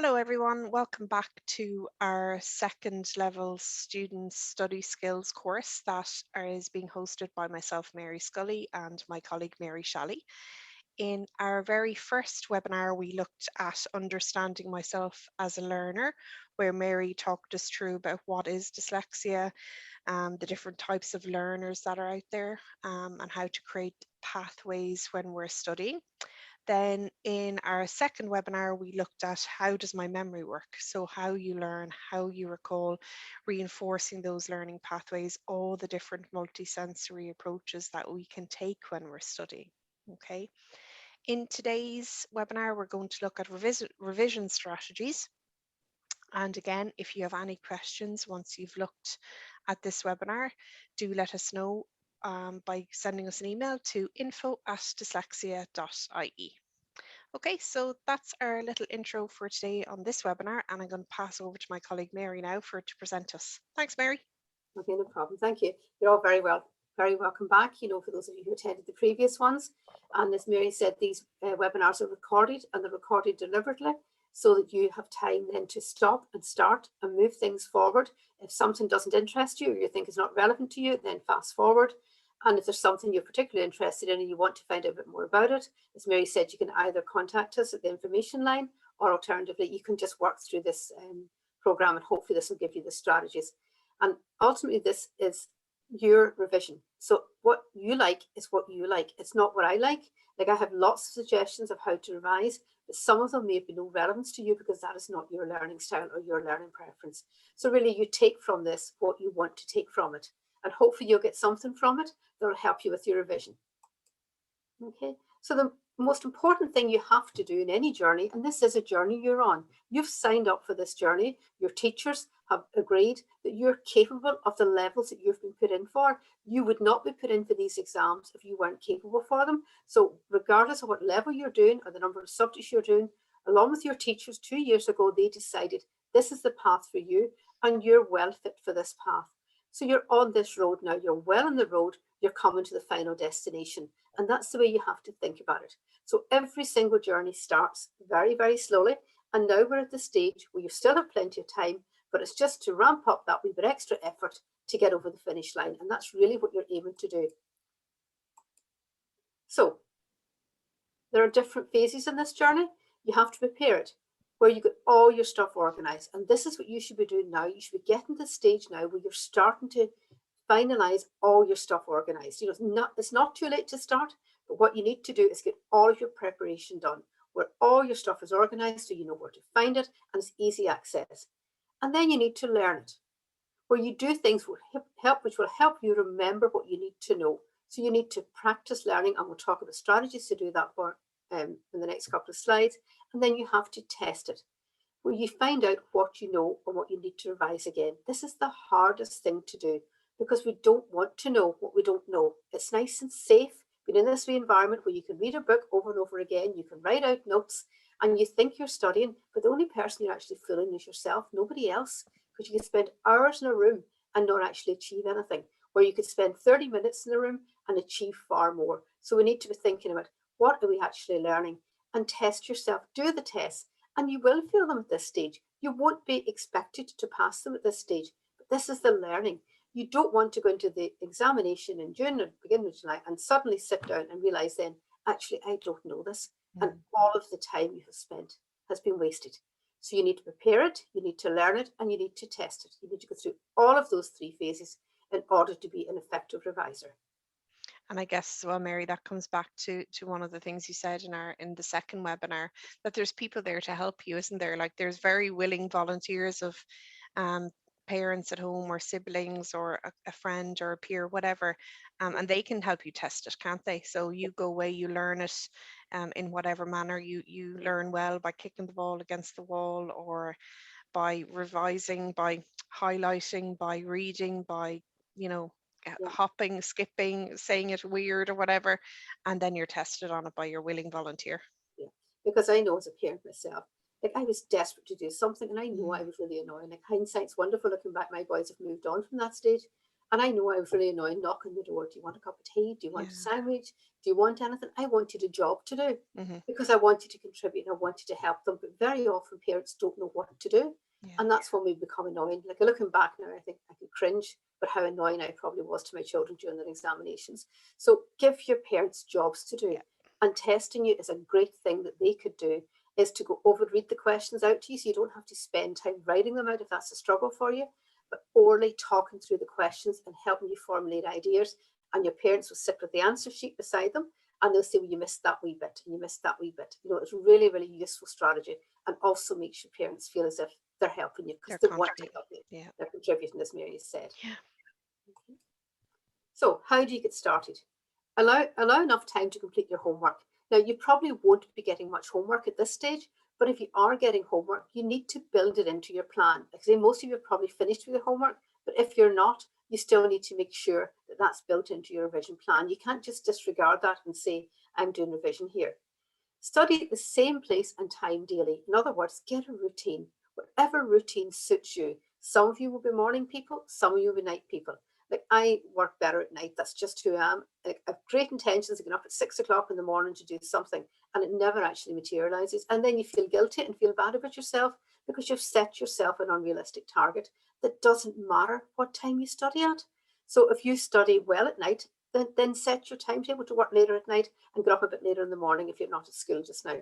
Hello everyone, welcome back to our second level student study skills course that is being hosted by myself, Mary Scully, and my colleague Mary Shalley. In our very first webinar, we looked at understanding myself as a learner, where Mary talked us through about what is dyslexia, the different types of learners that are out there, and how to create pathways when we're studying. Then in our second webinar, we looked at how does my memory work? So how you learn, how you recall, reinforcing those learning pathways, all the different multisensory approaches that we can take when we're studying. Okay. In today's webinar, we're going to look at revision strategies. And again, if you have any questions once you've looked at this webinar, do let us know by sending us an email to info@dyslexia.ie. Okay, so that's our little intro for today on this webinar, and I'm going to pass over to my colleague Mary now to present us. Thanks, Mary. Okay, no problem. Thank you. You're all very welcome back, for those of you who attended the previous ones. And as Mary said, these webinars are recorded, and they're recorded deliberately so that you have time then to stop and start and move things forward. If something doesn't interest you or you think is not relevant to you, then fast forward. And if there's something you're particularly interested in and you want to find out a bit more about it, as Mary said, you can either contact us at the information line, or alternatively, you can just work through this program, and hopefully this will give you the strategies. And ultimately, this is your revision. So what you like is what you like. It's not what I like. Like, I have lots of suggestions of how to revise, but some of them may be no relevance to you because that is not your learning style or your learning preference. So really, you take from this what you want to take from it. And hopefully you'll get something from it that will help you with your revision. Okay, so the most important thing you have to do in any journey, and this is a journey you're on, you've signed up for this journey, your teachers have agreed that you're capable of the levels that you've been put in for. You would not be put in for these exams if you weren't capable for them. So regardless of what level you're doing or the number of subjects you're doing, along with your teachers 2 years ago, they decided this is the path for you and you're well fit for this path. So you're on this road now, you're well on the road, you're coming to the final destination. And that's the way you have to think about it. So every single journey starts very, very slowly. And now we're at the stage where you still have plenty of time, but it's just to ramp up that wee bit extra effort to get over the finish line. And that's really what you're aiming to do. So there are different phases in this journey. You have to prepare it, where you get all your stuff organized. And this is what you should be doing now. You should be getting to the stage now where you're starting to finalize all your stuff organized. It's not too late to start, but what you need to do is get all of your preparation done, where all your stuff is organized so you know where to find it and it's easy access. And then you need to learn it, where you do things which will help you remember what you need to know. So you need to practice learning, and we'll talk about strategies to do that in the next couple of slides. And then you have to test it, where you find out what you know or what you need to revise again. This is the hardest thing to do, because we don't want to know what we don't know. It's nice and safe being in this environment where you can read a book over and over again, you can write out notes, and you think you're studying, but the only person you're actually fooling is yourself, nobody else, because you can spend hours in a room and not actually achieve anything, where you could spend 30 minutes in a room and achieve far more. So we need to be thinking about what are we actually learning, and test yourself, do the tests, and you will fail them at this stage. You won't be expected to pass them at this stage, but this is the learning. You don't want to go into the examination in June or beginning of July and suddenly sit down and realize then, actually, I don't know this. And all of the time you have spent has been wasted. So you need to prepare it, you need to learn it, and you need to test it. You need to go through all of those three phases in order to be an effective reviser. And I guess, well, Mary, that comes back to one of the things you said in the second webinar, that there's people there to help you, isn't there? Like, there's very willing volunteers of parents at home, or siblings, or a friend or a peer, whatever, and they can help you test it, can't they? So you go away, you learn it in whatever manner you learn well, by kicking the ball against the wall, or by revising, by highlighting, by reading, by hopping, skipping, saying it weird or whatever, and then you're tested on it by your willing volunteer. Yeah, because I know as a parent myself, like, I was desperate to do something, and I know I was really annoying. Like, hindsight's wonderful looking back. My boys have moved on from that stage, And I know I was really annoying, knocking the door. Do you want a cup of tea? Do you want a Yeah. sandwich? Do you want anything? I wanted a job to do Hmm. because I wanted to contribute and I wanted to help them. But very often parents don't know what to do. Yeah. And that's when we become annoying. Like looking back now, I think I can cringe, but how annoying I probably was to my children during their examinations. So give your parents jobs to do. Yeah. And testing you is a great thing that they could do, is to go over, read the questions out to you so you don't have to spend time writing them out if that's a struggle for you, but orally talking through the questions and helping you formulate ideas. And your parents will sit with the answer sheet beside them and they'll say, well, you missed that wee bit and you missed that wee bit. You know, it's really, really useful strategy, and also makes your parents feel as if they're helping you because They're they want to contributing. help you. Yeah. They're contributing, as Mary said. Yeah. So how do you get started? Allow enough time to complete your homework. Now, you probably won't be getting much homework at this stage, but if you are getting homework, you need to build it into your plan. Like I say, most of you have probably finished with your homework, but if you're not, you still need to make sure that that's built into your revision plan. You can't just disregard that and say, I'm doing revision here. Study at the same place and time daily. In other words, get a routine, whatever routine suits you. Some of you will be morning people, some of you will be night people. Like I work better at night. That's just who I am. Like, I have great intentions of getting up at 6 o'clock in the morning to do something, and it never actually materializes. And then you feel guilty and feel bad about yourself because you've set yourself an unrealistic target that doesn't matter what time you study at. So if you study well at night, then set your timetable to work later at night and get up a bit later in the morning if you're not at school just now.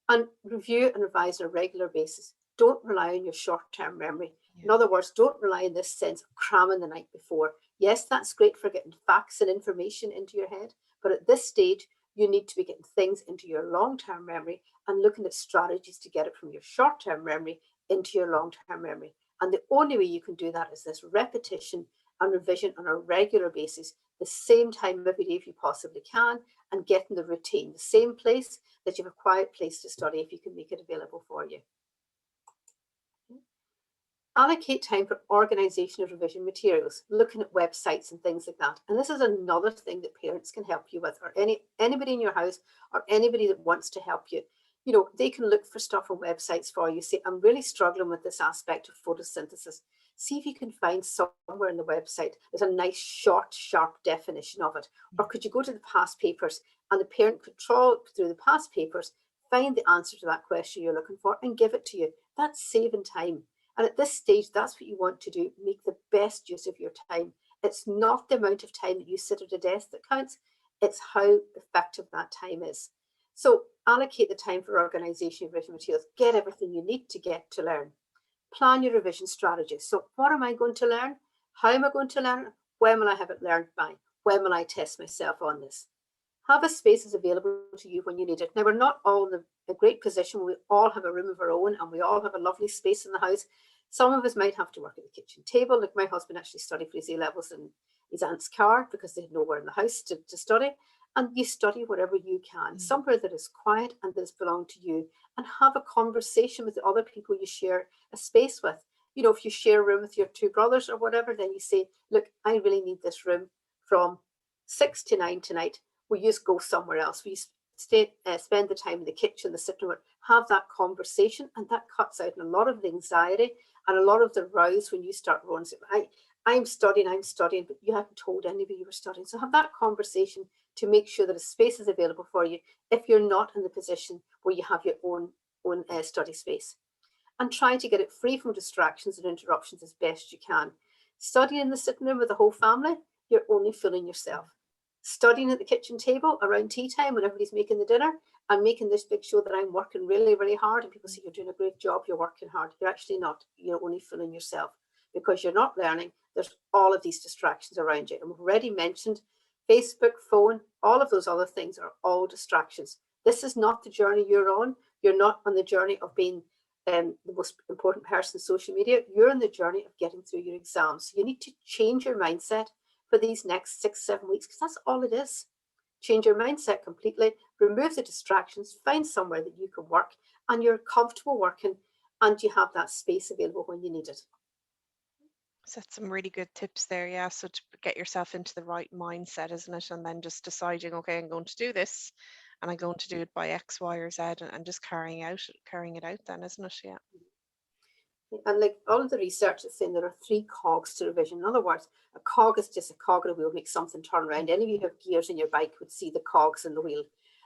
And review and revise on a regular basis. Don't rely on your short-term memory. In Yeah. other words, don't rely on this sense of cramming the night before. Yes, that's great for getting facts and information into your head, but at this stage, you need to be getting things into your long-term memory and looking at strategies to get it from your short-term memory into your long-term memory. And the only way you can do that is this repetition and revision on a regular basis, the same time every day if you possibly can, and getting the routine, the same place, that you have a quiet place to study if you can make it available for you. Allocate time for organisation of revision materials, looking at websites and things like that. And this is another thing that parents can help you with, or anybody in your house or anybody that wants to help you. You know, they can look for stuff on websites for you. Say, I'm really struggling with this aspect of photosynthesis. See if you can find somewhere in the website there's a nice, short, sharp definition of it. Or could you go to the past papers and the parent could trawl through the past papers, find the answer to that question you're looking for, and give it to you. That's saving time. And at this stage, that's what you want to do. Make the best use of your time. It's not the amount of time that you sit at a desk that counts, it's how effective that time is. So allocate the time for organisation of revision materials. Get everything you need to get to learn. Plan your revision strategy. So what am I going to learn? How am I going to learn? When will I have it learned by? When will I test myself on this? Have a space is available to you when you need it. Now, we're not all in a great position. We all have a room of our own and we all have a lovely space in the house. Some of us might have to work at the kitchen table. Like my husband actually studied for his A-levels in his aunt's car because they had nowhere in the house to study. And you study wherever you can, somewhere that is quiet and that is belong to you, and have a conversation with the other people you share a space with. You know, if you share a room with your two brothers or whatever, then you say, look, I really need this room from 6 to 9 tonight. Will you just go somewhere else? Will you spend the time in the kitchen, the sitting room, have that conversation, and that cuts out a lot of the anxiety and a lot of the rows when you start rolling. I'm studying, but you haven't told anybody you were studying. So have that conversation to make sure that a space is available for you if you're not in the position where you have your own study space. And try to get it free from distractions and interruptions as best you can. Studying in the sitting room with the whole family, you're only fooling yourself. Studying at the kitchen table around tea time when everybody's making the dinner and making this big show that I'm working really, really hard, and people say you're doing a great job, you're working hard. You're actually not. You're only fooling yourself because you're not learning. There's all of these distractions around you. And we've already mentioned Facebook, phone, all of those other things are all distractions. This is not the journey you're on. You're not on the journey of being the most important person in social media. You're on the journey of getting through your exams. So you need to change your mindset for these next 6-7 weeks, because that's all it is. Change your mindset completely, remove the distractions, find somewhere that you can work and you're comfortable working and you have that space available when you need it. So that's some really good tips there, yeah. So to get yourself into the right mindset, isn't it? And then just deciding, okay, I'm going to do this and I'm going to do it by X, Y, or Z, and just carrying it out then, isn't it? Yeah. And like all of the research is saying there are 3 cogs to revision. In other words, a cog is just a cog in a wheel, makes something turn around. Any of you who have gears in your bike would see the cogs in the wheel.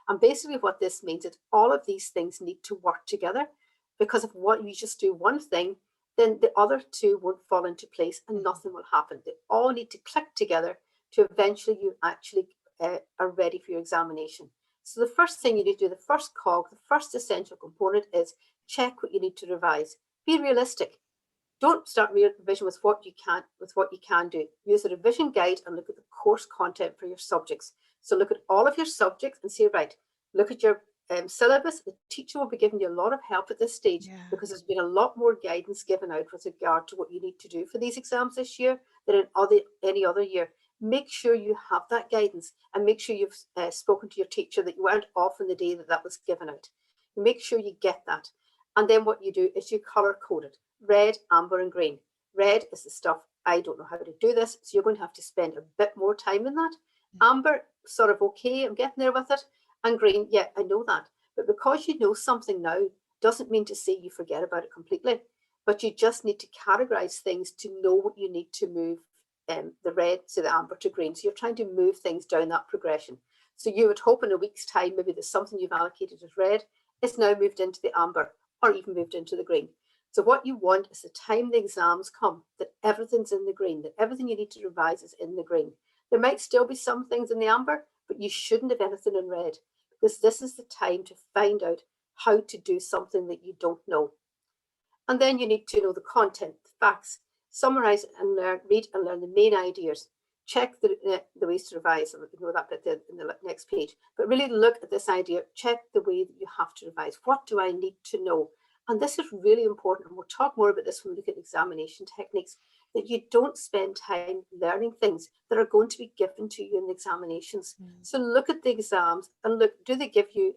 And basically what this means is all of these things need to work together, because if what you just do one thing, then the other 2 won't fall into place and nothing will happen. They all need to click together to eventually you actually are ready for your examination. So the first thing you need to do, the first cog, the first essential component is check what you need to revise. Be realistic. Don't start revision with what you can do. Use a revision guide and look at the course content for your subjects. So look at all of your subjects and say, right, look at your syllabus. The teacher will be giving you a lot of help at this stage, because there's been a lot more guidance given out with regard to what you need to do for these exams this year than in any other year. Make sure you have that guidance, and make sure you've spoken to your teacher, that you weren't off on the day that was given out. Make sure you get that. And then what you do is you color code it. Red, amber, and green. Red is the stuff, I don't know how to do this, so you're going to have to spend a bit more time in that. Amber, sort of okay, I'm getting there with it. And green, yeah, I know that. But because you know something now, doesn't mean to say you forget about it completely. But you just need to categorize things to know what you need to move the red to the amber to green. So you're trying to move things down that progression. So you would hope in a week's time, maybe there's something you've allocated as red, it's now moved into the amber, or even moved into the green. So what you want is the time the exams come, that everything's in the green, that everything you need to revise is in the green. There might still be some things in the amber, but you shouldn't have anything in red, because this is the time to find out how to do something that you don't know. And then you need to know the content, the facts, summarize and learn, read and learn the main ideas. Check the ways to revise, I'll ignore that bit in the next page, but really look at this idea, check the way that you have to revise. What do I need to know? And this is really important, and we'll talk more about this when we look at examination techniques, that you don't spend time learning things that are going to be given to you in the examinations. So look at the exams and look, do they give you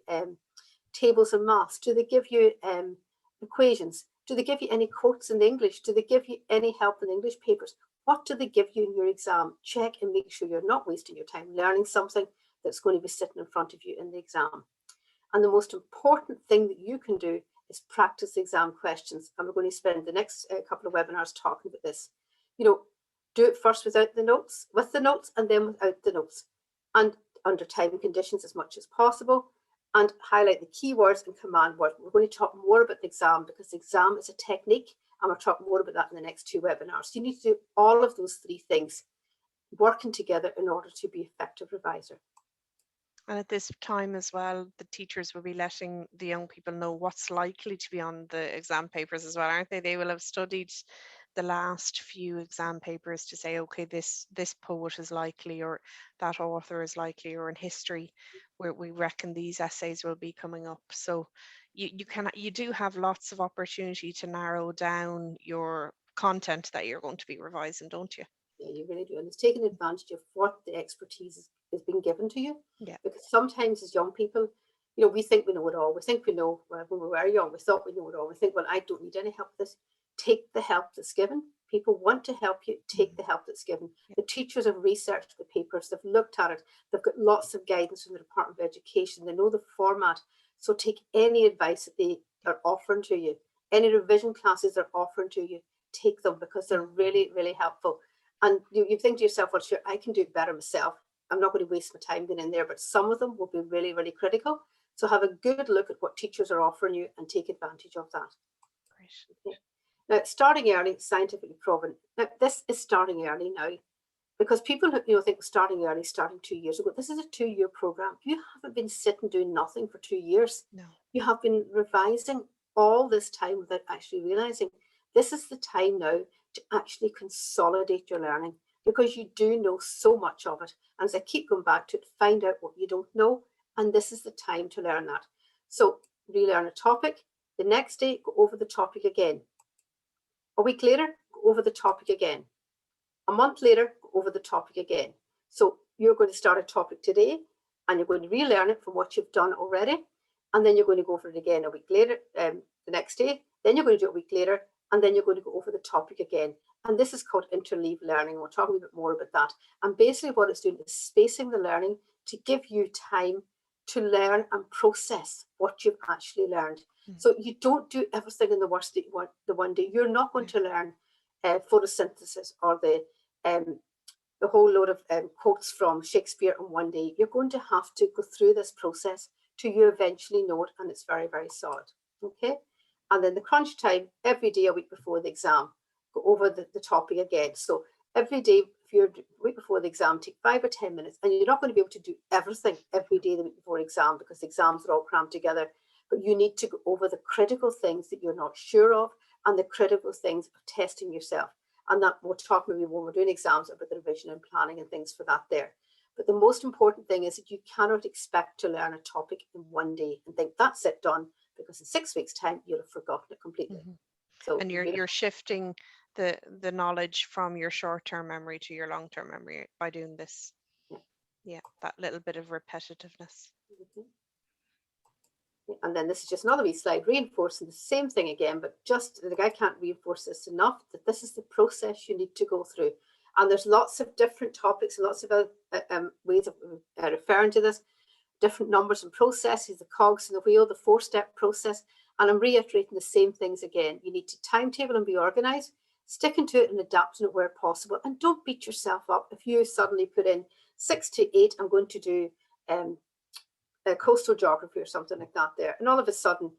tables and maths? Do they give you equations? Do they give you any quotes in the English? Do they give you any help in the English papers? What do they give you in your exam? Check and make sure you're not wasting your time learning something that's going to be sitting in front of you in the exam. And the most important thing that you can do is practice exam questions. And we're going to spend the next couple of webinars talking about this. You know, do it first without the notes, with the notes, and then without the notes. And under time conditions as much as possible. And highlight the keywords and command words. We're going to talk more about the exam, because the exam is a technique, and we'll talk more about that in the next 2 webinars. So you need to do all of those 3 things working together in order to be an effective reviser. And at this time as well, the teachers will be letting the young people know what's likely to be on the exam papers as well, aren't they? They will have studied the last few exam papers to say, okay, this poet is likely, or that author is likely, or in history, where we reckon these essays will be coming up. So you do have lots of opportunity to narrow down your content that you're going to be revising, don't you? Yeah, you really do. And it's taking advantage of what the expertise is being given to you. Yeah. Because sometimes as young people, you know, we think we know it all. We think we know, well, when we were young, we thought we knew it all. We think, well, I don't need any help with this. Take the help that's given. People want to help you. Take the help that's given. Yeah. The teachers have researched the papers. They've looked at it. They've got lots of guidance from the Department of Education. They know the format. So take any advice that they are offering to you. Any revision classes they're offering to you, take them, because they're really, really helpful. And you think to yourself, well, sure, I can do it better myself. I'm not going to waste my time going in there, but some of them will be really, really critical. So have a good look at what teachers are offering you and take advantage of that. Great. Okay. Now, starting early, scientifically proven. Now, this is starting early now, because people think starting early, starting 2 years ago. This is a 2-year program. You haven't been sitting doing nothing for 2 years. No. You have been revising all this time without actually realizing. This is the time now to actually consolidate your learning, because you do know so much of it. And as I keep going back to it, find out what you don't know. And this is the time to learn that. So relearn a topic. The next day, go over the topic again. A week later, go over the topic again. A month later, go over the topic again. So you're going to start a topic today, and you're going to relearn it from what you've done already. And then you're going to go over it again a week later, the next day. Then you're going to do it a week later, and then you're going to go over the topic again. And this is called interleave learning. We'll talk a little bit more about that. And basically what it's doing is spacing the learning to give you time to learn and process what you've actually learned. So you don't do everything in the one day. You're not going to learn photosynthesis or the whole load of quotes from Shakespeare in one day. You're going to have to go through this process till you eventually know it, and it's very, very solid. Okay? And then the crunch time, every day a week before the exam, go over the topic again. So every day, if you're a week before the exam, take 5 or 10 minutes, and you're not going to be able to do everything every day the week before exam because the exams are all crammed together. But you need to go over the critical things that you're not sure of and the critical things of testing yourself. And that we'll talk maybe when we're doing exams about the revision and planning and things for that there. But the most important thing is that you cannot expect to learn a topic in one day and think that's it done, because in 6 weeks' time you'll have forgotten it completely. So And you're shifting the knowledge from your short-term memory to your long-term memory by doing this. Yeah, that little bit of repetitiveness. And then this is just another wee slide reinforcing the same thing again, but just like I can't reinforce this enough, that this is the process you need to go through. And there's lots of different topics and lots of ways of referring to this, different numbers and processes, the cogs in the wheel, the 4-step process. And I'm reiterating the same things again. You need to timetable and be organized, sticking to it and adapting it where possible. And don't beat yourself up if you suddenly put in 6 to 8, I'm going to do coastal geography or something like that there. And all of a sudden,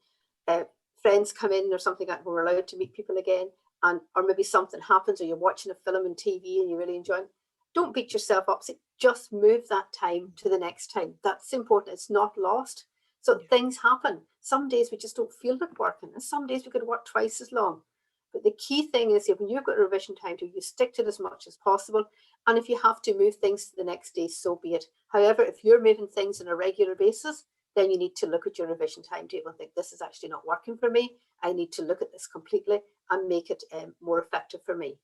friends come in or something like that, we're allowed to meet people again, and or maybe something happens or you're watching a film on TV and you really enjoy it. Don't beat yourself up. Just move that time to the next time. That's important. It's not lost. So things happen. Some days we just don't feel like working, and some days we could work twice as long. But the key thing is when you've got a revision time to, you stick to it as much as possible. And if you have to move things to the next day, so be it. However, if you're moving things on a regular basis, then you need to look at your revision timetable and think, this is actually not working for me. I need to look at this completely and make it more effective for me.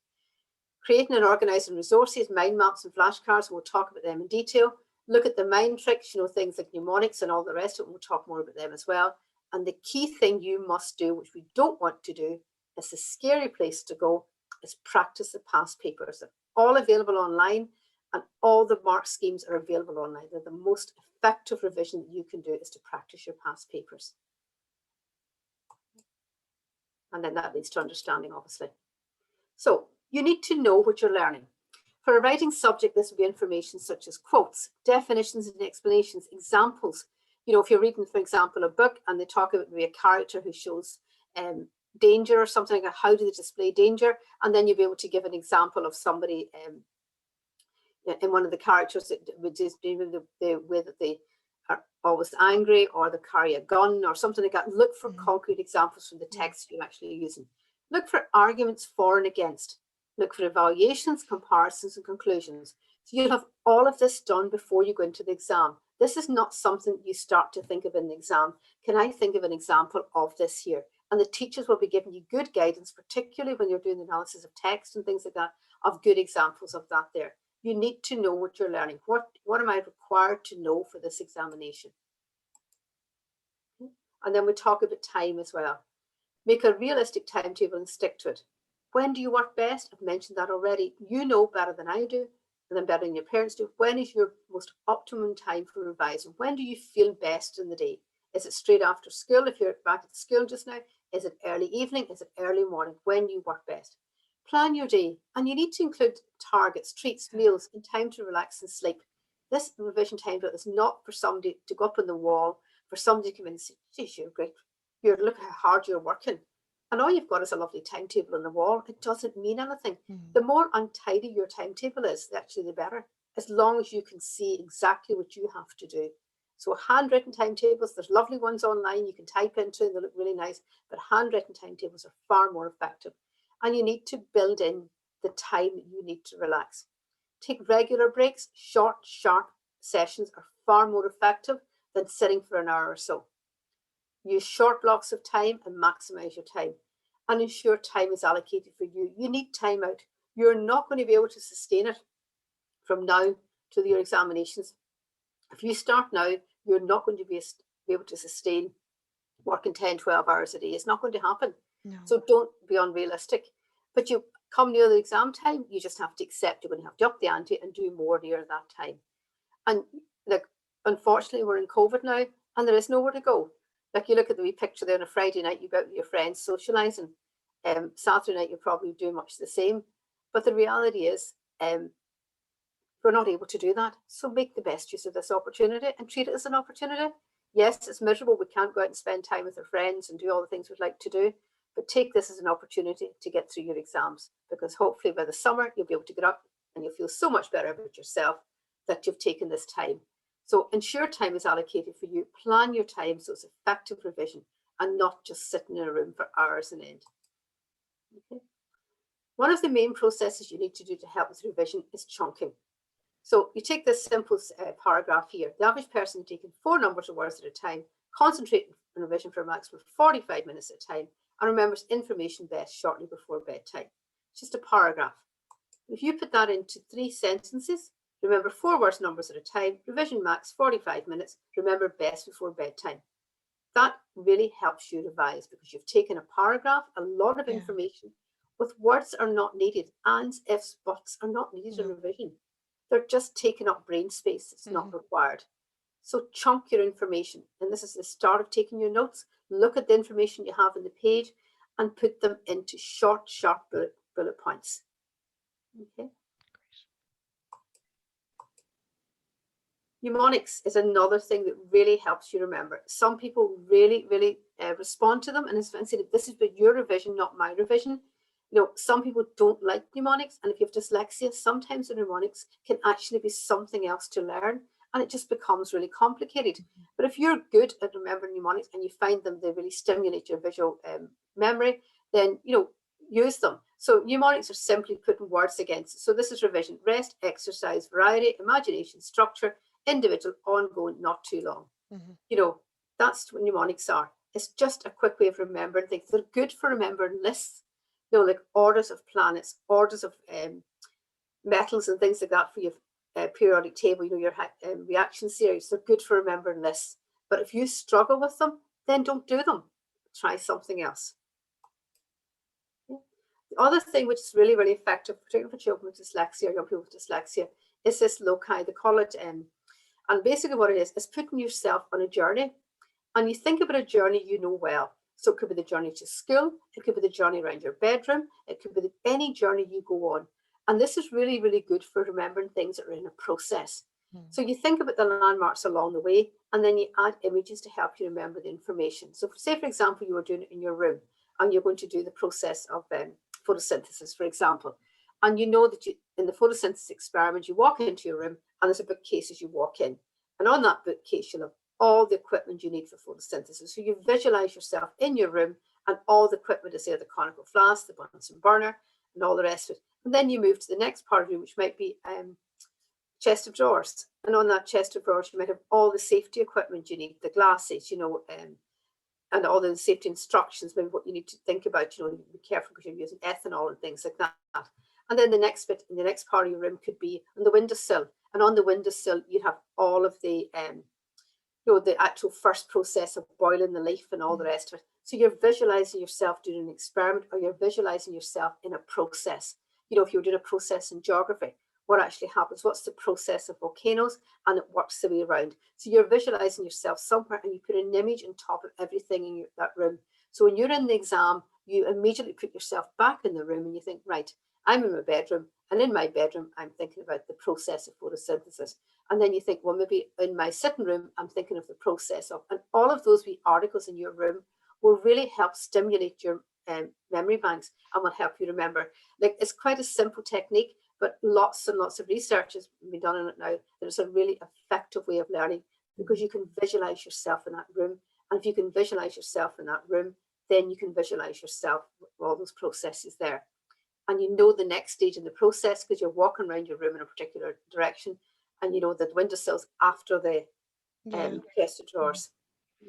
Creating and organising resources, mind maps and flashcards, we'll talk about them in detail. Look at the mind tricks, things like mnemonics and all the rest of it, we'll talk more about them as well. And the key thing you must do, which we don't want to do, is a scary place to go, is practice the past papers. They're all available online, and all the mark schemes are available online. They're the most effective revision that you can do is to practice your past papers. And then that leads to understanding, obviously. So you need to know what you're learning. For a writing subject, this will be information such as quotes, definitions and explanations, examples. If you're reading, for example, a book and they talk about maybe a character who shows danger or something like that, how do they display danger? And then you'll be able to give an example of somebody in one of the characters that would just be the way that they are always angry, or they carry a gun or something like that. Look for concrete examples from the text you're actually using. Look for arguments for and against. Look for evaluations, comparisons, and conclusions. So you'll have all of this done before you go into the exam. This is not something you start to think of in the exam. Can I think of an example of this here? And the teachers will be giving you good guidance, particularly when you're doing the analysis of text and things like that, of good examples of that there. You need to know what you're learning. What am I required to know for this examination? And then we talk about time as well. Make a realistic timetable and stick to it. When do you work best? I've mentioned that already. You know better than I do, and then better than your parents do. When is your most optimum time for revising? When do you feel best in the day? Is it straight after school if you're back at school just now? Is it early evening? Is it early morning? When you work best? Plan your day, and you need to include targets, treats, meals, and time to relax and sleep. This revision timetable is not for somebody to go up on the wall, for somebody to come in and say, geez, you're great. Look how hard you're working. And all you've got is a lovely timetable on the wall. It doesn't mean anything. The more untidy your timetable is, actually, the better, as long as you can see exactly what you have to do. So handwritten timetables, there's lovely ones online you can type into, and they look really nice, but handwritten timetables are far more effective. And you need to build in the time that you need to relax. Take regular breaks. Short, sharp sessions are far more effective than sitting for an hour or so. Use short blocks of time and maximize your time, and ensure time is allocated for you. You need time out. You're not going to be able to sustain it from now to your examinations. If you start now, you're not going to be able to sustain working 10, 12 hours a day. It's not going to happen. No. So don't be unrealistic. But you come near the exam time, you just have to accept you're going to have to up the ante and do more near that time. And unfortunately, we're in COVID now, and there is nowhere to go. Like you look at the wee picture there on a Friday night, you go out with your friends socialising. Saturday night, you're probably doing much the same. But the reality is, we're not able to do that. So make the best use of this opportunity and treat it as an opportunity. Yes, it's miserable. We can't go out and spend time with our friends and do all the things we'd like to do. But take this as an opportunity to get through your exams, because hopefully by the summer, you'll be able to get up and you'll feel so much better about yourself that you've taken this time. So ensure time is allocated for you. Plan your time so it's effective revision and not just sitting in a room for hours on end. Okay. One of the main processes you need to do to help with revision is chunking. So you take this simple paragraph here. The average person is taking 4 numbers or words at a time, concentrating on revision for a maximum of 45 minutes at a time, and remembers information best shortly before bedtime. It's just a paragraph. If you put that into 3 sentences, remember 4 words numbers at a time, revision max 45 minutes, remember best before bedtime. That really helps you revise because you've taken a paragraph, a lot of information, with words are not needed, ands, ifs, buts are not needed in revision. They're just taking up brain space. It's not required. So chunk your information. And this is the start of taking your notes. Look at the information you have on the page and put them into short, sharp bullet points. Okay. Mnemonics is another thing that really helps you remember. Some people really, really respond to them, and it's fancy that this is about your revision, not my revision. You know, some people don't like mnemonics, and if you have dyslexia, sometimes the mnemonics can actually be something else to learn, and it just becomes really complicated. But if you're good at remembering mnemonics and you find them, they really stimulate your visual memory, then, you know, use them. So mnemonics are simply putting words against. So this is revision: rest, exercise, variety, imagination, structure, individual, ongoing, not too long. You know, that's what mnemonics are. It's just a quick way of remembering things. They're good for remembering lists, you know, like orders of planets, orders of metals and things like that for your periodic table, you know, your reaction series. They're good for remembering lists. But if you struggle with them, then don't do them. Try something else. The other thing which is really, really effective, particularly for children with dyslexia or young people with dyslexia, is this loci. They call it and basically what it is putting yourself on a journey. And you think about a journey you know well. So it could be the journey to school, it could be the journey around your bedroom, it could be any journey you go on. And this is really, really good for remembering things that are in a process. So you think about the landmarks along the way, and then you add images to help you remember the information. So say, for example, you were doing it in your room, and you're going to do the process of photosynthesis, for example. And you know that in the photosynthesis experiment, you walk into your room and there's a bookcase as you walk in. And on that bookcase, you'll have all the equipment you need for photosynthesis. So you visualize yourself in your room and all the equipment is there, the conical flask, the Bunsen burner, and all the rest of it. And then you move to the next part of the room, which might be chest of drawers. And on that chest of drawers, you might have all the safety equipment you need, the glasses, you know, and all the safety instructions, maybe what you need to think about, you know, be careful because you're using ethanol and things like that. And then the next bit in the next part of your room could be on the windowsill. And on the windowsill, you'd have all of the, you know, the actual first process of boiling the leaf and all the rest of it. So you're visualizing yourself doing an experiment, or you're visualizing yourself in a process. You know, if you're doing a process in geography, what actually happens, what's the process of volcanoes, and it works the way around. So you're visualizing yourself somewhere and you put an image on top of everything in that room. So when you're in the exam, you immediately put yourself back in the room and you think, right, I'm in my bedroom, and in my bedroom, I'm thinking about the process of photosynthesis. And then you think, well, maybe in my sitting room, I'm thinking of the process of, and all of those wee articles in your room will really help stimulate your memory banks and will help you remember. Like, it's quite a simple technique, but lots and lots of research has been done on it now. That it's a really effective way of learning because you can visualize yourself in that room. And if you can visualize yourself in that room, then you can visualize yourself with all those processes there. And you know the next stage in the process because you're walking around your room in a particular direction, and you know the windowsills after the chest of drawers.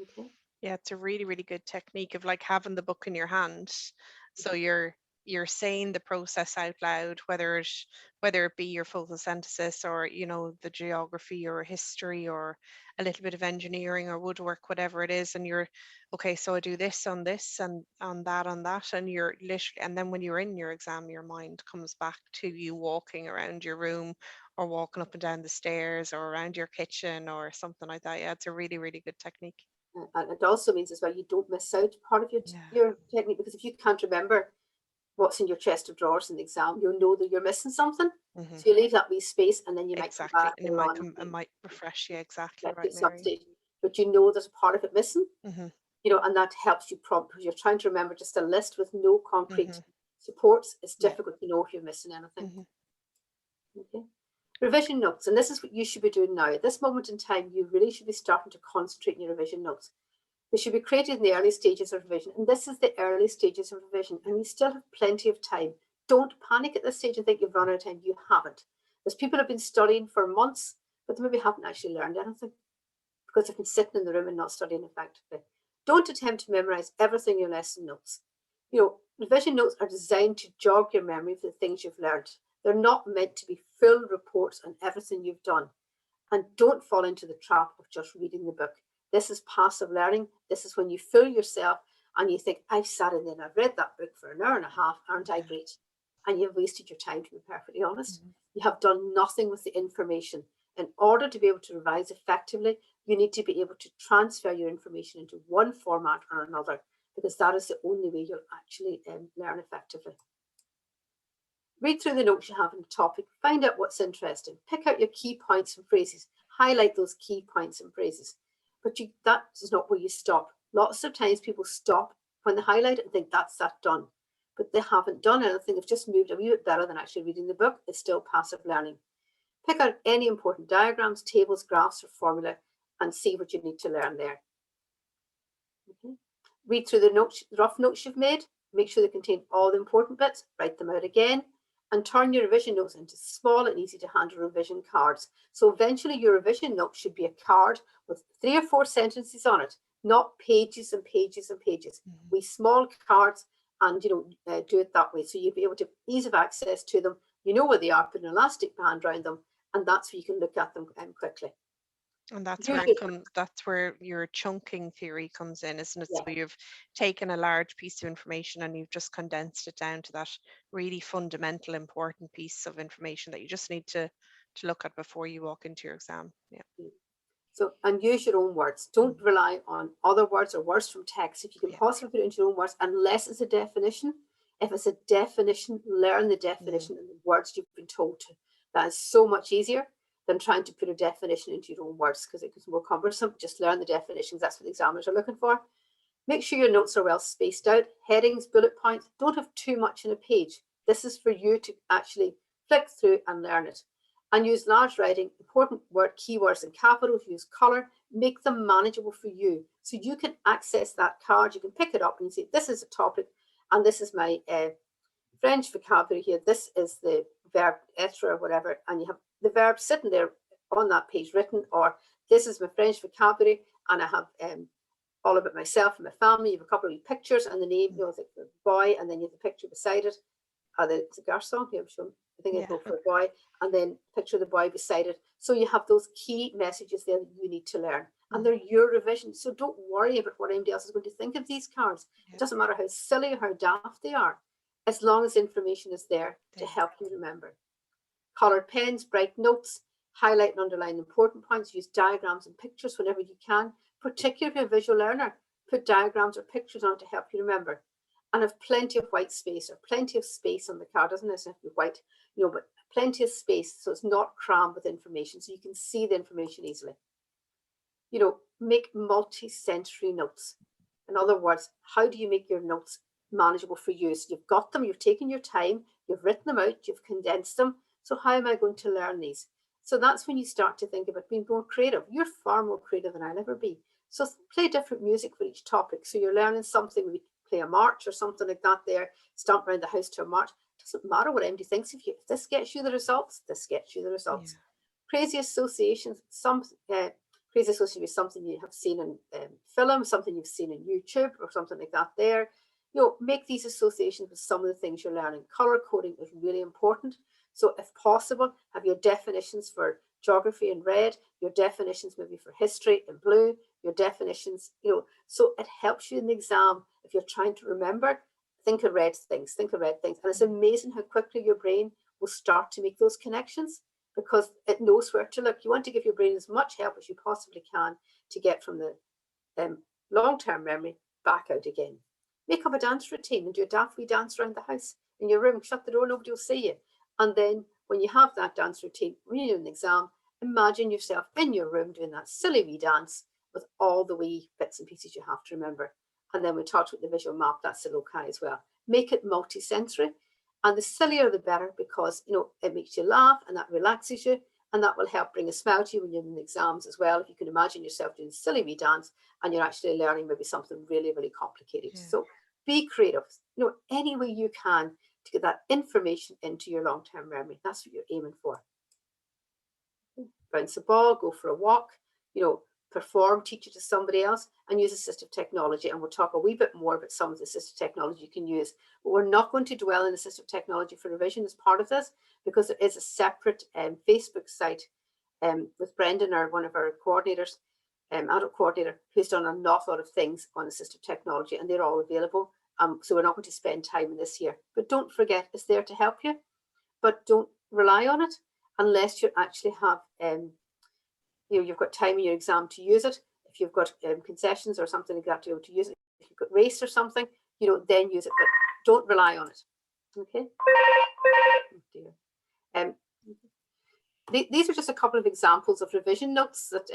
Okay. Yeah, it's a really, really good technique of like having the book in your hand. So you're saying the process out loud, whether it be your photosynthesis or, you know, the geography or history or a little bit of engineering or woodwork, whatever it is, and you're okay, so I do this on this and on that, and you're literally, and then when you're in your exam, your mind comes back to you walking around your room or walking up and down the stairs or around your kitchen or something like that. Yeah, it's a really, really good technique. And it also means as well you don't miss out part of your technique, because if you can't remember what's in your chest of drawers in the exam, you'll know that you're missing something. Mm-hmm. So you leave that wee space, and then you might come Exactly. back And later on it might refresh you. Exactly at right, some Mary. stage. But you know there's a part of it missing, Mm-hmm. and that helps you prompt, because you're trying to remember just a list with no concrete Mm-hmm. supports. It's Yeah. difficult to know if you're missing anything. Mm-hmm. Okay. Revision notes, and this is what you should be doing now. At this moment in time, you really should be starting to concentrate on your revision notes. They should be created in the early stages of revision, and this is the early stages of revision, and you still have plenty of time. Don't panic at this stage and think you've run out of time. You haven't. There's people who have been studying for months, but they maybe haven't actually learned anything because they've been sitting in the room and not studying effectively. Don't attempt to memorize everything in your lesson notes. Revision notes are designed to jog your memory for the things you've learned. They're not meant to be full reports on everything you've done. And don't fall into the trap of just reading the book. This is passive learning. This is when you fool yourself and you think, I've sat in there and I've read that book for an hour and a half, aren't I great? And you've wasted your time, to be perfectly honest. Mm-hmm. You have done nothing with the information. In order to be able to revise effectively, you need to be able to transfer your information into one format or another, because that is the only way you'll actually learn effectively. Read through the notes you have on the topic, find out what's interesting, pick out your key points and phrases, highlight those key points and phrases. But that is not where you stop. Lots of times people stop when they highlight it and think that's that done. But they haven't done anything, they've just moved a wee bit better than actually reading the book. It's still passive learning. Pick out any important diagrams, tables, graphs, or formula, and see what you need to learn there. Okay. Read through the rough notes you've made, make sure they contain all the important bits, write them out again, and turn your revision notes into small and easy to handle revision cards. So eventually your revision note should be a card with 3 or 4 sentences on it, not pages and pages and pages. Mm-hmm. We small cards, and do it that way. So you'll be able to ease of access to them. You know where they are, put an elastic band around them, and that's where you can look at them quickly. And that's where Usually, that's where your chunking theory comes in, isn't it? yeah. So you've taken a large piece of information and you've just condensed it down to that really fundamental, important piece of information that you just need to look at before you walk into your exam. Yeah. So, and use your own words. Don't rely on other words or words from text. If you can Yeah. possibly put it into your own words, unless it's a definition. If it's a definition, learn the definition and the words you've been told to. That is so much easier than trying to put a definition into your own words, because it gets more cumbersome. Just learn the definitions. That's what the examiners are looking for. Make sure your notes are well spaced out. Headings, bullet points. Don't have too much in a page. This is for you to actually flick through and learn it. And use large writing, important keywords in capitals, use colour, make them manageable for you. So you can access that card, you can pick it up and you say, this is a topic, and this is my French vocabulary here. This is the verb être or whatever, and you have the verb sitting there on that page written, or this is my French vocabulary, and I have all about myself and my family. You have a couple of pictures and the name, the boy, and then you have the picture beside it. It's a garçon here, I think I'd go for a boy, and then picture the boy beside it. So you have those key messages there that you need to learn, and they're your revision. So don't worry about what anybody else is going to think of these cards. It doesn't matter how silly or how daft they are, as long as information is there to help you remember. Coloured pens, bright notes, highlight and underline important points, use diagrams and pictures whenever you can, particularly if you're a visual learner. Put diagrams or pictures on to help you remember. And have plenty of white space, or plenty of space on the card. Doesn't necessarily have to be white, but plenty of space so it's not crammed with information, so you can see the information easily. Make multi-sensory notes. In other words, how do you make your notes manageable for you? So you've got them, you've taken your time, you've written them out, you've condensed them. So how am I going to learn these? So that's when you start to think about being more creative. You're far more creative than I'll ever be. So play different music for each topic. So you're learning something, we play a march or something like that there, stomp around the house to a march. It doesn't matter what MD thinks of you. If this gets you the results, this gets you the results. Yeah. Crazy associations, crazy association with something you have seen in film, something you've seen in YouTube or something like that there. Make these associations with some of the things you're learning. Color coding is really important. So if possible, have your definitions for geography in red, your definitions maybe for history in blue, your definitions, so it helps you in the exam. If you're trying to remember, think of red things. And it's amazing how quickly your brain will start to make those connections, because it knows where to look. You want to give your brain as much help as you possibly can to get from the long-term memory back out again. Make up a dance routine and do a daft dance around the house in your room. Shut the door, nobody will see you. And then when you have that dance routine, when you're doing an exam, imagine yourself in your room doing that silly wee dance with all the wee bits and pieces you have to remember. And then we talked about the visual map, that's the Loci as well. Make it multi-sensory. And the sillier the better, because it makes you laugh and that relaxes you, and that will help bring a smile to you when you're in the exams as well. If you can imagine yourself doing a silly wee dance and you're actually learning maybe something really, really complicated. Yeah. So be creative, any way you can to get that information into your long-term memory. That's what you're aiming for. Bounce a ball, go for a walk, perform, teach it to somebody else, and use assistive technology. And we'll talk a wee bit more about some of the assistive technology you can use. But we're not going to dwell in assistive technology for revision as part of this, because there is a separate Facebook site with Brendan, one of our coordinators, adult coordinator, who's done an awful lot of things on assistive technology, and they're all available. So we're not going to spend time in this here. But don't forget, it's there to help you, but don't rely on it unless you actually have you've got time in your exam to use it. If you've got concessions or something like that to be able to use it, if you've got race or something, then use it, but don't rely on it. Okay. Oh dear. These are just a couple of examples of revision notes that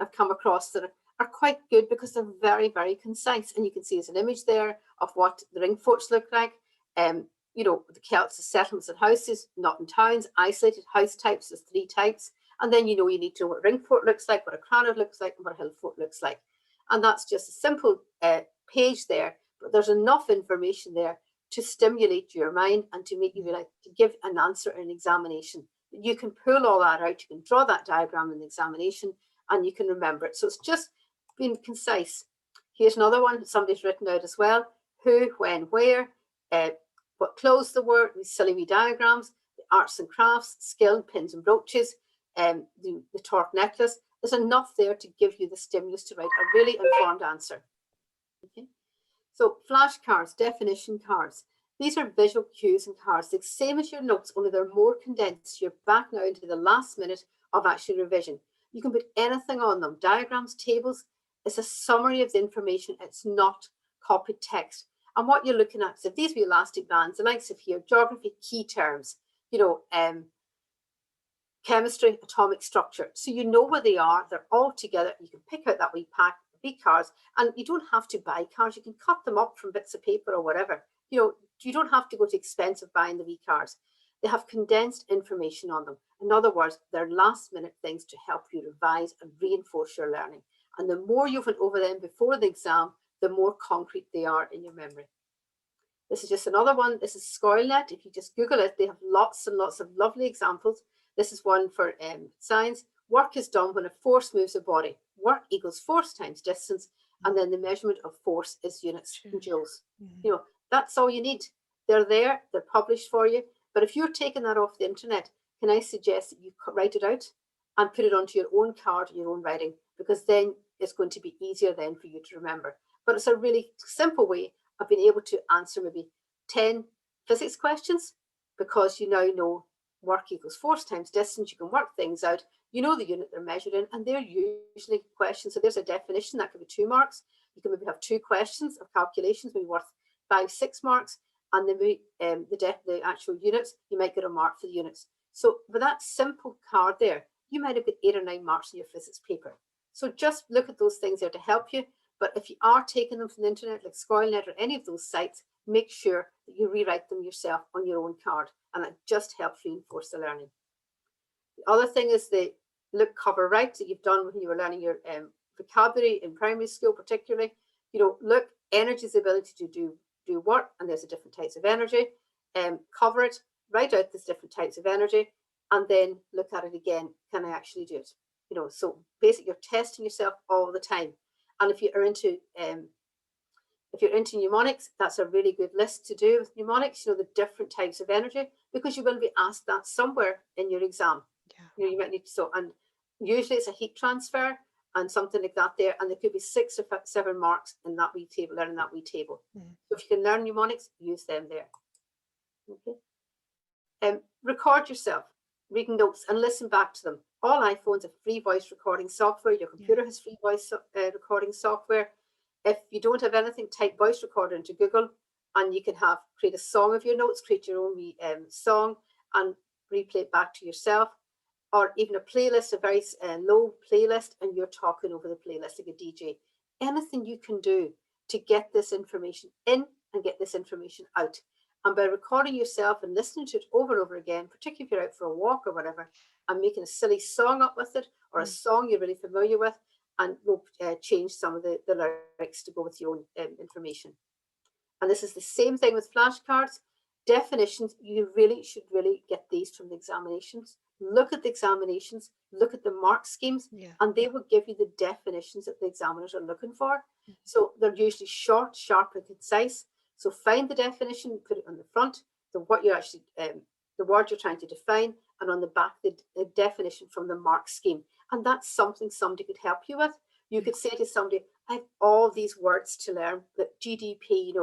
I've come across that are quite good because they're very, very concise. And you can see there's an image there of what the ring forts look like. The Celts, the settlements and houses, not in towns, isolated house types, there's 3 types. And then you need to know what a ring fort looks like, what a cranard looks like, and what a hill fort looks like. And that's just a simple page there, but there's enough information there to stimulate your mind and to make you realize, to give an answer in an examination. You can pull all that out, you can draw that diagram in the examination, and you can remember it. So it's just being concise. Here's another one somebody's written out as well. Who, when, where, what clothes there were, these silly wee diagrams, the arts and crafts, skill, pins and brooches, the torque necklace. There's enough there to give you the stimulus to write a really informed answer. Okay. So flashcards, definition cards. These are visual cues and cards, the same as your notes, only they're more condensed. You're back now into the last minute of actual revision. You can put anything on them, diagrams, tables. It's a summary of the information. It's not copied text. And what you're looking at is if these be elastic bands, the likes of here, geography, key terms, chemistry, atomic structure. So you know where they are, they're all together. You can pick out that wee pack, wee cards, and you don't have to buy cards. You can cut them up from bits of paper or whatever. You don't have to go to expensive buying the wee cards. They have condensed information on them. In other words, they're last minute things to help you revise and reinforce your learning. And the more you've went over them before the exam, the more concrete they are in your memory. This is just another one. This is ScoilNet. If you just Google it, they have lots and lots of lovely examples. This is one for science. Work is done when a force moves a body. Work equals force times distance, and then the measurement of force is units in joules. That's all you need. They're there, they're published for you. But if you're taking that off the internet, can I suggest that you write it out and put it onto your own card, your own writing, because then it's going to be easier then for you to remember. But it's a really simple way of being able to answer maybe 10 physics questions, because you now know work equals force times distance. You can work things out. You know the unit they're measured in, and they're usually questions. So there's a definition that could be 2 marks. You can maybe have 2 questions of calculations, maybe worth 5, 6 marks, and then the actual units, you might get a mark for the units. So with that simple card there, you might have got 8 or 9 marks in your physics paper. So just look at those things there to help you. But if you are taking them from the internet, like ScoilNet or any of those sites, make sure that you rewrite them yourself on your own card, and it just helps reinforce the learning. The other thing is the look, cover, write that you've done when you were learning your vocabulary in primary school, particularly. Look, energy is the ability to do work, and there's a different types of energy. Cover it, write out these different types of energy, and then look at it again. Can I actually do it? So basically you're testing yourself all the time. And if you're into mnemonics, that's a really good list to do with mnemonics, the different types of energy, because you're going to be asked that somewhere in your exam. Yeah. You might need to, and usually it's a heat transfer and something like that there, and there could be 6 or 7 marks in that wee table, learning that wee table. So if you can learn mnemonics, use them there. Okay. Record yourself. reading notes and listen back to them. All iPhones have free voice recording software. Your computer has free voice recording software. If you don't have anything, type voice recorder into Google, and you can create a song of your notes, create your own song, and replay it back to yourself, or even a playlist, a very low playlist, and you're talking over the playlist like a DJ. Anything you can do to get this information in and get this information out. And by recording yourself and listening to it over and over again, particularly if you're out for a walk or whatever, and making a silly song up with it, or a song you're really familiar with, and we'll change some of the lyrics to go with your own information. And this is the same thing with flashcards. Definitions, you really should get these from the examinations. Look at the examinations, look at the mark schemes, and they will give you the definitions that the examiners are looking for. So they're usually short, sharp, and concise. So find the definition, put it on the front, what you're actually, the word you're trying to define, and on the back, the definition from the mark scheme. And that's something somebody could help you with. You could say to somebody, I have all these words to learn, but GDP,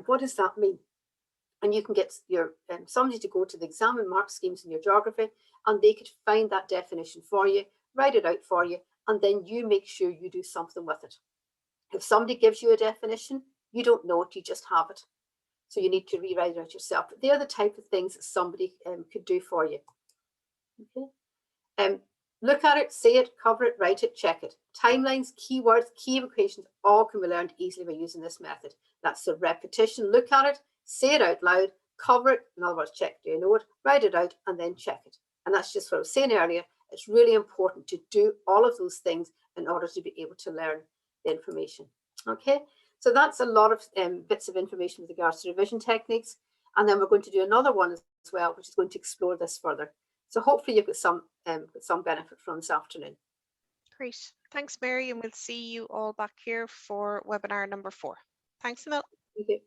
what does that mean? And you can get your somebody to go to the exam and mark schemes in your geography, and they could find that definition for you, write it out for you, and then you make sure you do something with it. If somebody gives you a definition, you don't know it, you just have it. So you need to rewrite it out yourself. But they're the type of things that somebody could do for you. Okay. Look at it, say it, cover it, write it, check it. Timelines, keywords, key equations, all can be learned easily by using this method. That's the repetition. Look at it, say it out loud, cover it, in other words, check, do you know it, write it out, and then check it. And that's just what I was saying earlier. It's really important to do all of those things in order to be able to learn the information. Okay, so that's a lot of bits of information with regards to revision techniques. And then we're going to do another one as well, which is going to explore this further. So hopefully you've got some benefit from this afternoon. Great. Thanks, Mary, and we'll see you all back here for webinar number 4. Thanks a lot. Thank you.